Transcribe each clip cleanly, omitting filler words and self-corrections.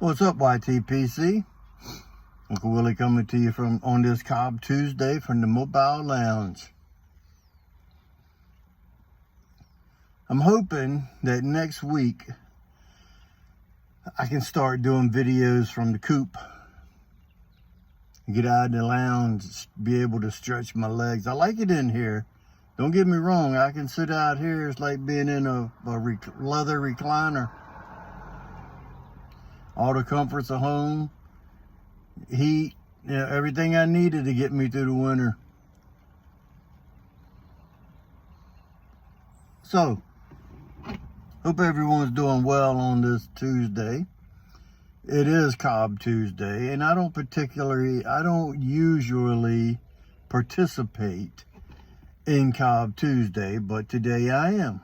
What's up, YTPC? Uncle Willie coming to you on this Cob Tuesday from the Mobile Lounge. I'm hoping that next week I can start doing videos from the coop. Get out in the lounge, be able to stretch my legs. I like it in here. Don't get me wrong, I can sit out here. It's like being in a leather recliner. All the comforts of home, heat, everything I needed to get me through the winter. So, hope everyone's doing well on this Tuesday. It is Cob Tuesday, and I don't usually participate in Cob Tuesday, but today I am.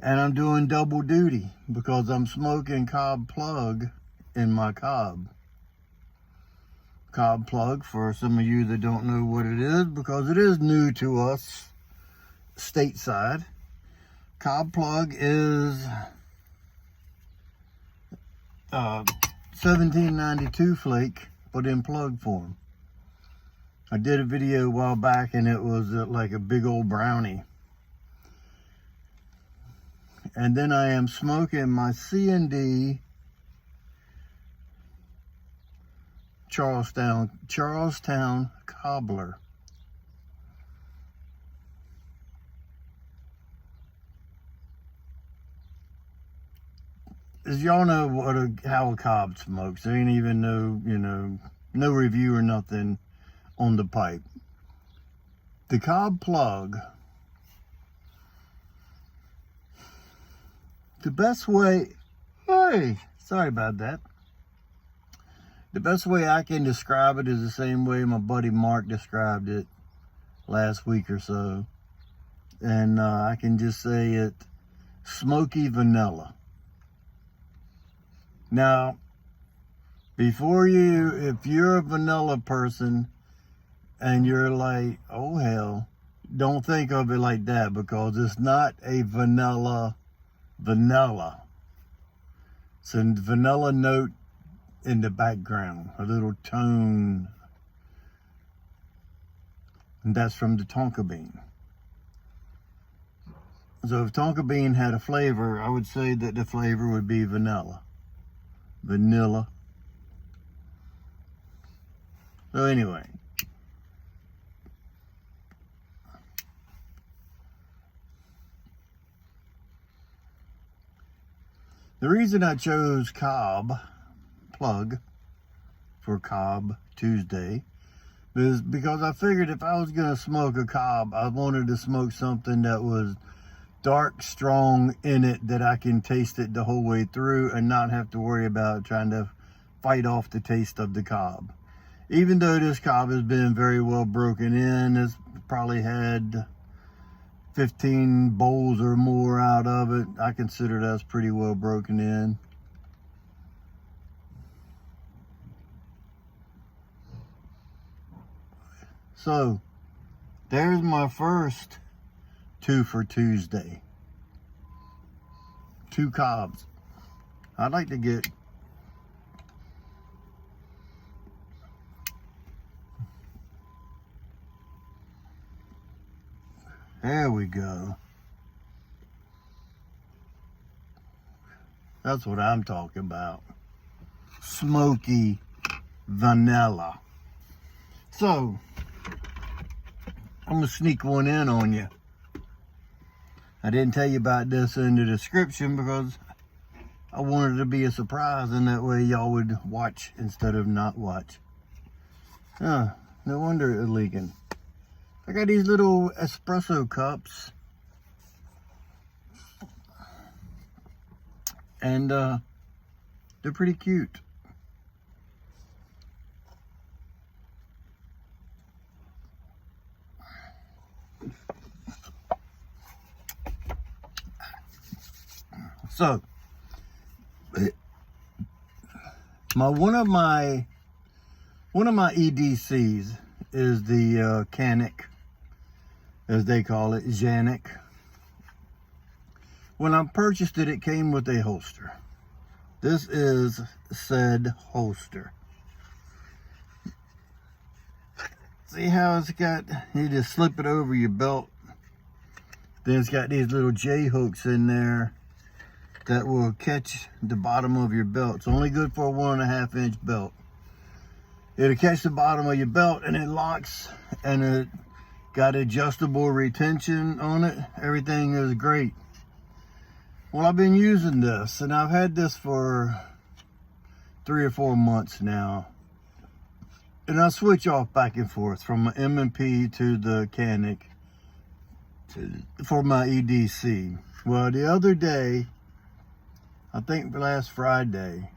And I'm doing double duty because I'm smoking Cob Plug in my Cob. Cob Plug, for some of you that don't know what it is, because it is new to us stateside. Cob Plug is 1792 flake, but in plug form. I did a video a while back and it was like a big old brownie. And then I am smoking my C&D Charlestown Cobbler. As y'all know how a Cob smokes, there ain't even no review or nothing on the pipe. The Cob Plug, the best way, sorry about that. The best way I can describe it is the same way my buddy Mark described it last week or so. And I can just say it, smoky vanilla. Now, if you're a vanilla person and you're like, oh hell, don't think of it like that, because it's not a vanilla. It's a vanilla note in the background, a little tone. And that's from the tonka bean. So if tonka bean had a flavor, I would say that the flavor would be vanilla. So anyway, the reason I chose Cob Plug for Cob Tuesday is because I figured if I was going to smoke a Cob, I wanted to smoke something that was dark, strong in it, that I can taste it the whole way through and not have to worry about trying to fight off the taste of the Cob. Even though this Cob has been very well broken in, it's probably had 15 bowls or more out of it. I consider that's pretty well broken in. So, there's my first 2 for Tuesday. 2 Cobs. I'd like to get there we go. That's what I'm talking about. Smoky vanilla. So, I'm gonna sneak one in on you. I didn't tell you about this in the description because I wanted it to be a surprise, and that way y'all would watch instead of not watch. No wonder it's leaking. I got these little espresso cups, and they're pretty cute. So, one of my EDCs is the Canic, as they call it, Janic. When I purchased it, it came with a holster. This is said holster. See how it's got, you just slip it over your belt. Then it's got these little J hooks in there that will catch the bottom of your belt. It's only good for a 1.5 inch belt. It'll catch the bottom of your belt and it locks, and it got adjustable retention on it. Everything is great. Well, I've been using this, and I've had this for 3 or 4 months now. And I switch off back and forth from my M&P to the Canic for my EDC. Well, the other day, I think last Friday,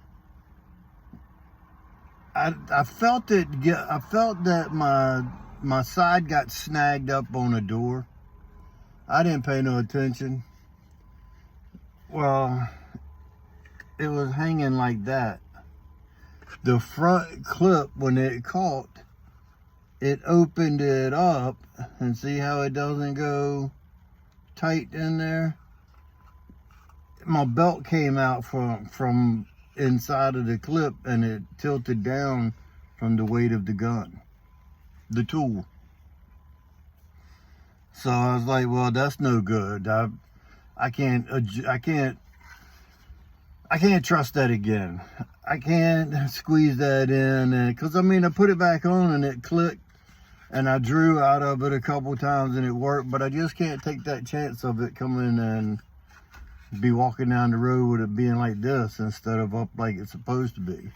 I felt it I felt that my side got snagged up on a door. I didn't pay no attention. Well, it was hanging like that. The front clip, when it caught, it opened it up, and see how it doesn't go tight in there? My belt came out from inside of the clip, and it tilted down from the weight of the gun, the tool. So I was like, well, that's no good. I can't trust that again. I can't squeeze that in, and because I mean, I put it back on and it clicked, and I drew out of it a couple times and it worked, but I just can't take that chance of it coming and be walking down the road with it being like this instead of up like it's supposed to be.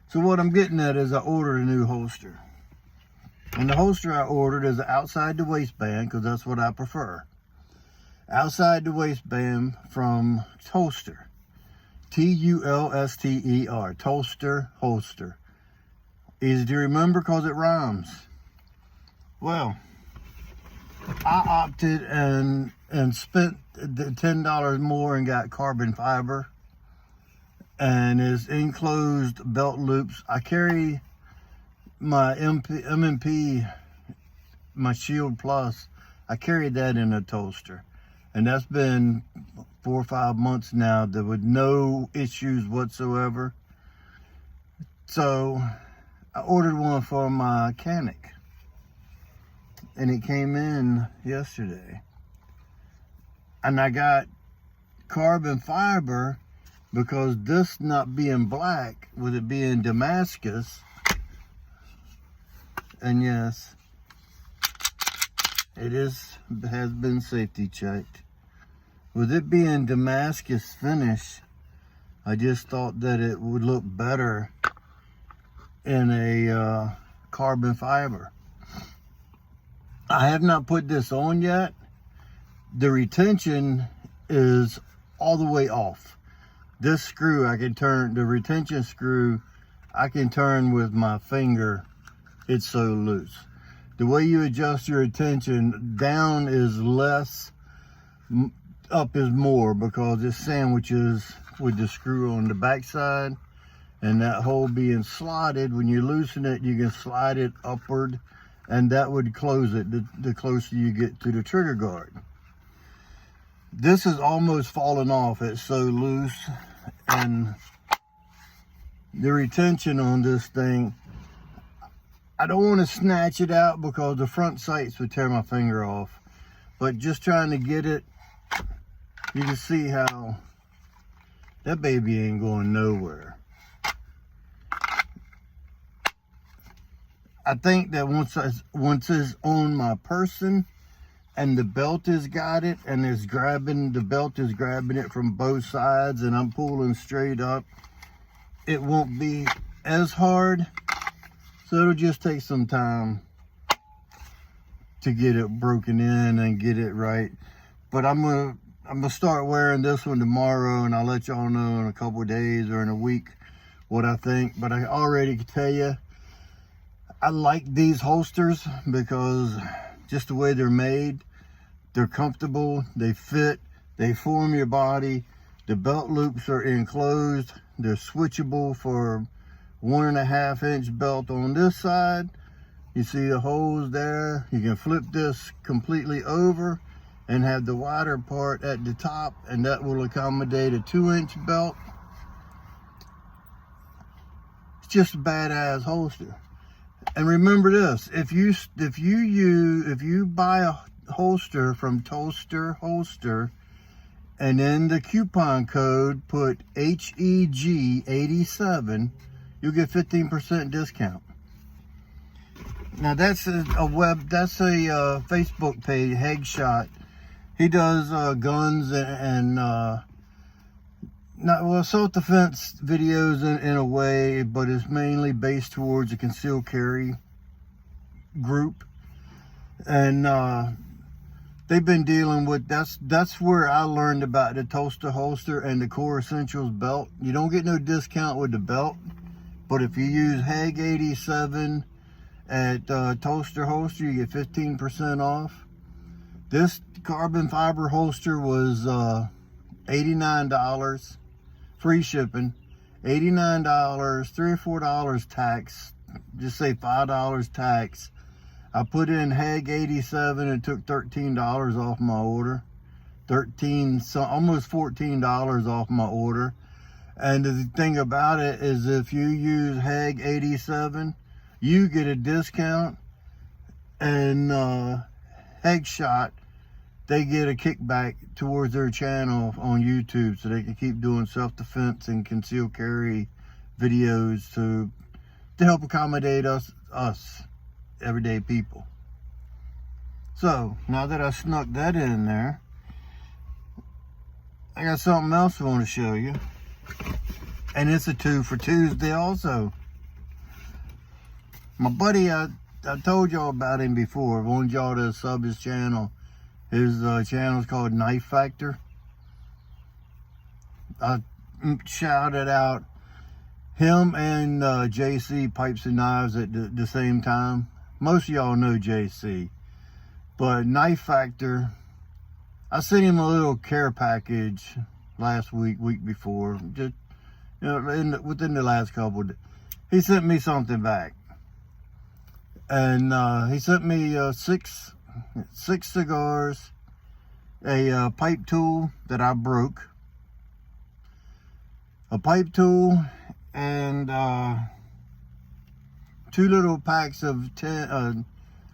So what I'm getting at is I ordered a new holster. And the holster I ordered is outside the waistband, because that's what I prefer. Outside the waistband from Toaster. T-U-L-S-T-E-R. Toaster holster. Easy to remember because it rhymes. Well, I opted and spent the $10 more and got carbon fiber. And it's enclosed belt loops. I carry my M&P, my Shield Plus, I carried that in a Toaster. And that's been 4 or 5 months now, there with no issues whatsoever. So I ordered one for my Canic, and it came in yesterday. And I got carbon fiber because this not being black, with it being Damascus, and yes, it has been safety checked. With it being Damascus finish, I just thought that it would look better in a carbon fiber. I have not put this on yet. The retention is all the way off. This screw I can turn, the retention screw, I can turn with my finger. It's so loose. The way you adjust your retention, down is less, up is more, because it sandwiches with the screw on the back side, and that hole being slotted, when you loosen it, you can slide it upward, and that would close it the closer you get to the trigger guard. This is almost falling off. It's so loose, and the retention on this thing, I don't want to snatch it out because the front sights would tear my finger off. But just trying to get it, you can see how that baby ain't going nowhere. I think that once it's on my person and the belt has got it and the belt is grabbing it from both sides and I'm pulling straight up, it won't be as hard. So it'll just take some time to get it broken in and get it right. But I'm gonna start wearing this one tomorrow, and I'll let y'all know in a couple of days or in a week what I think. But I already can tell you, I like these holsters because just the way they're made, they're comfortable, they fit, they form your body. The belt loops are enclosed, they're switchable for 1.5 inch belt on this side. You see the holes there. You can flip this completely over and have the wider part at the top, and that will accommodate a 2 inch belt. just a badass holster. And remember this: if you buy a holster from Toaster Holster, and in the coupon code put HEG87, you'll get 15% discount. Now that's a Facebook page, Headshot. He does guns and self-defense videos in a way, but it's mainly based towards a concealed carry group. And they've been dealing with, that's where I learned about the Toaster Holster and the Core Essentials belt. You don't get no discount with the belt, but if you use HEG87 at Toaster Holster, you get 15% off. This carbon fiber holster was $89, free shipping, $89, $3 or $4 tax, just say $5 tax. I put in HEG87 and took $13 off my order. Almost $14 off my order. And the thing about it is, if you use HEG87, you get a discount, and Headshot, they get a kickback towards their channel on YouTube, so they can keep doing self-defense and concealed carry videos to help accommodate us everyday people. So now that I snuck that in there, I got something else I want to show you, and it's a 2 for Tuesday also. My buddy, I told y'all about him before. I wanted y'all to sub his channel. His channel is called Knife Factor. I shouted out him and JC Pipes and Knives at the same time. Most of y'all know JC, but Knife Factor, I sent him a little care package last week before, just within the last couple of days. He sent me something back, and he sent me six cigars, a pipe tool that I broke, a pipe tool, and 2 little packs of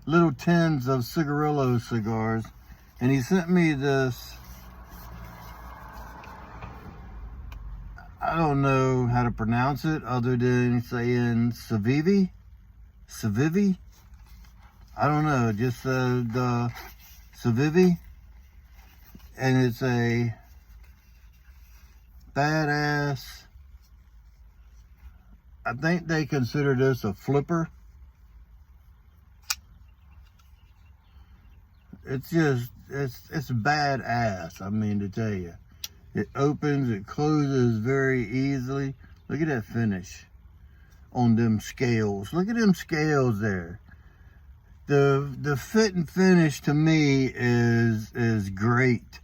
little tins of cigarillo cigars. And he sent me this, I don't know how to pronounce it other than saying Savivi. I don't know, just the Savivi. And it's a badass, I think they consider this a flipper. It's just, it's badass, I mean, to tell you. It opens, it closes very easily. Look at that finish on them scales. Look at them scales there. The fit and finish to me is great.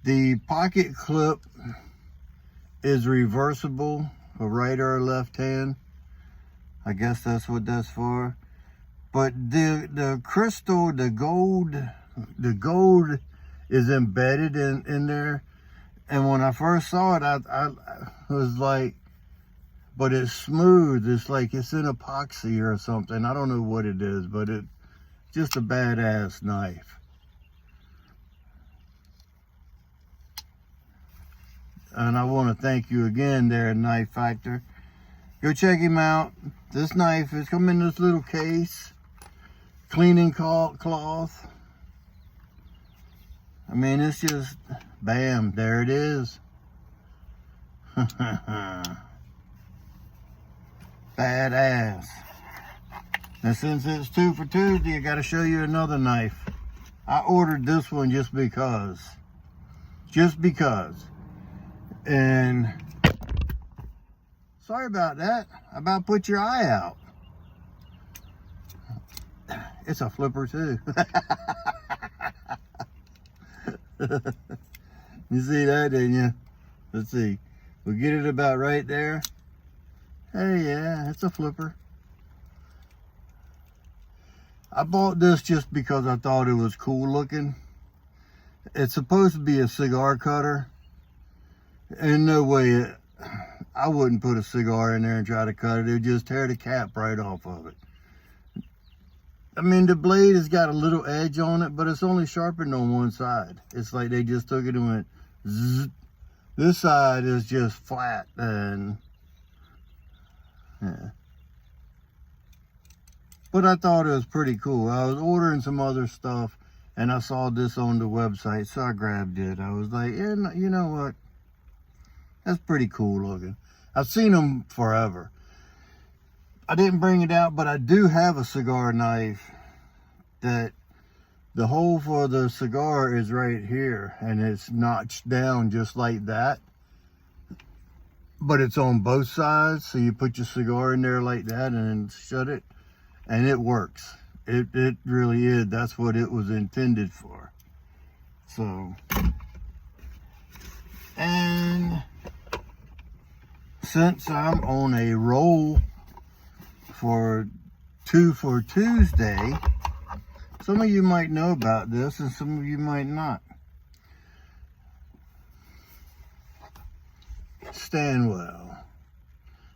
The pocket clip is reversible for right or left hand. I guess that's what that's for. But the crystal, the gold is embedded in there. And when I first saw it, I was like, but it's smooth. It's like it's in epoxy or something. I don't know what it is, but it's just a badass knife. And I want to thank you again there, Knife Factor. Go check him out. This knife is come in this little case, cleaning cloth. I mean, it's just, bam, there it is. Badass. And since it's 2 for Tuesday, I got to show you another knife. I ordered this one just because. And sorry about that. I about put your eye out. It's a flipper too. You see that, didn't you? Let's see. We'll get it about right there. Hey, yeah, it's a flipper. I bought this just because I thought it was cool looking. It's supposed to be a cigar cutter. In no way, I wouldn't put a cigar in there and try to cut it. It would just tear the cap right off of it. I mean, the blade has got a little edge on it, but it's only sharpened on one side. It's like they just took it and went zzz. This side is just flat, and yeah. But I thought it was pretty cool. I was ordering some other stuff, and I saw this on the website, so I grabbed it. I was like, yeah, you know what? That's pretty cool looking. I've seen them forever. I didn't bring it out, but I do have a cigar knife that the hole for the cigar is right here, and it's notched down just like that. But it's on both sides, so you put your cigar in there like that and shut it, and it works. It really is. That's what it was intended for. So, and since I'm on a roll for 2 for Tuesday, some of you might know about this and some of you might not. Stanwell,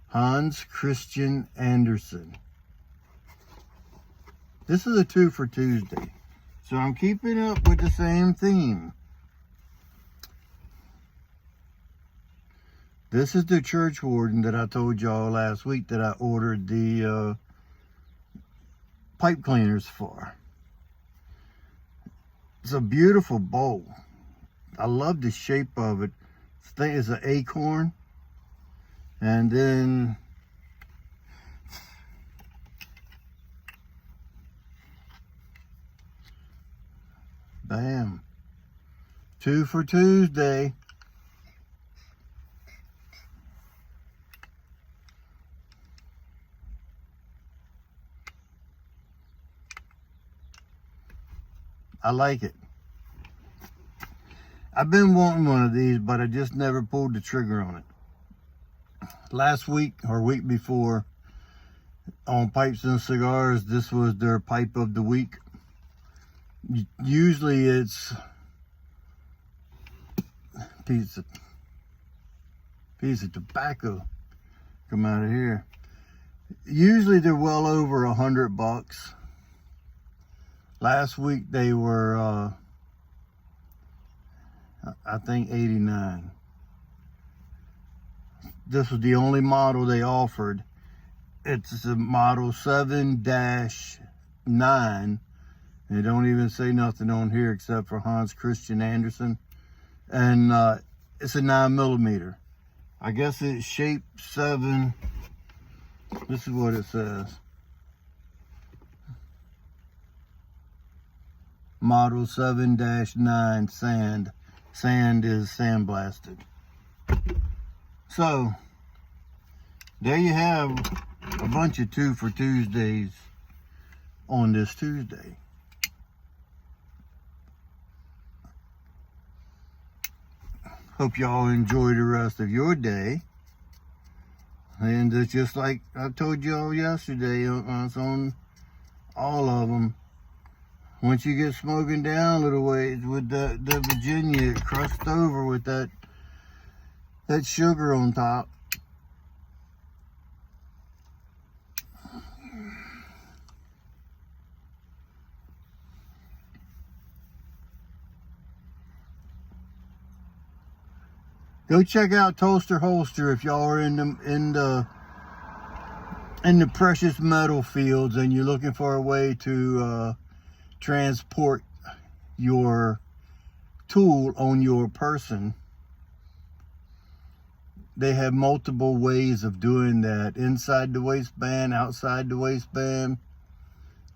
Hans Christian Andersen. This is a 2 for Tuesday, so I'm keeping up with the same theme. This is the church warden that I told y'all last week that I ordered the pipe cleaners for. It's a beautiful bowl. I love the shape of it. This thing is an acorn. And then bam. 2 for Tuesday. I like it. I've been wanting one of these, but I just never pulled the trigger on it. Last week or week before on Pipes and Cigars, this was their pipe of the week. Usually it's piece of tobacco come out of here. Usually they're well over $100. Last week they were I think 89. This was the only model they offered. It's a model 7-9. They don't even say nothing on here except for Hans Christian Andersen. And it's a 9mm. I guess it's shape 7. This is what it says. Model 7-9 sand. Sand is sandblasted. So, there you have a bunch of 2 for Tuesdays on this Tuesday. Hope y'all enjoy the rest of your day. And it's just like I told y'all yesterday, it's on all of them. Once you get smoking down a little ways with the Virginia, it crust over with that sugar on top. Go check out Toaster Holster if y'all are in the precious metal fields and you're looking for a way to transport your tool on your person. They have multiple ways of doing that. Inside the waistband, outside the waistband.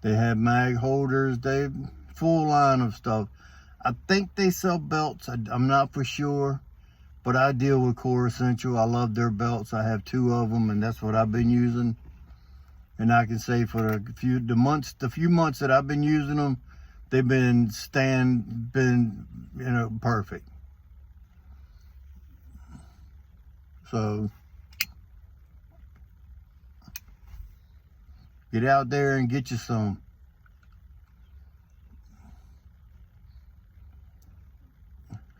They have mag holders. They have full line of stuff. I think they sell belts. I'm not for sure. But I deal with Core Essential. I love their belts. I have 2 of them, and that's what I've been using. And I can say for the few months that I've been using them, they've been perfect. So get out there and get you some.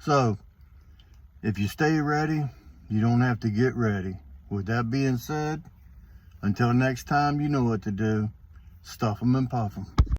So if you stay ready, you don't have to get ready. With that being said, until next time, you know what to do. Stuff 'em and puff 'em.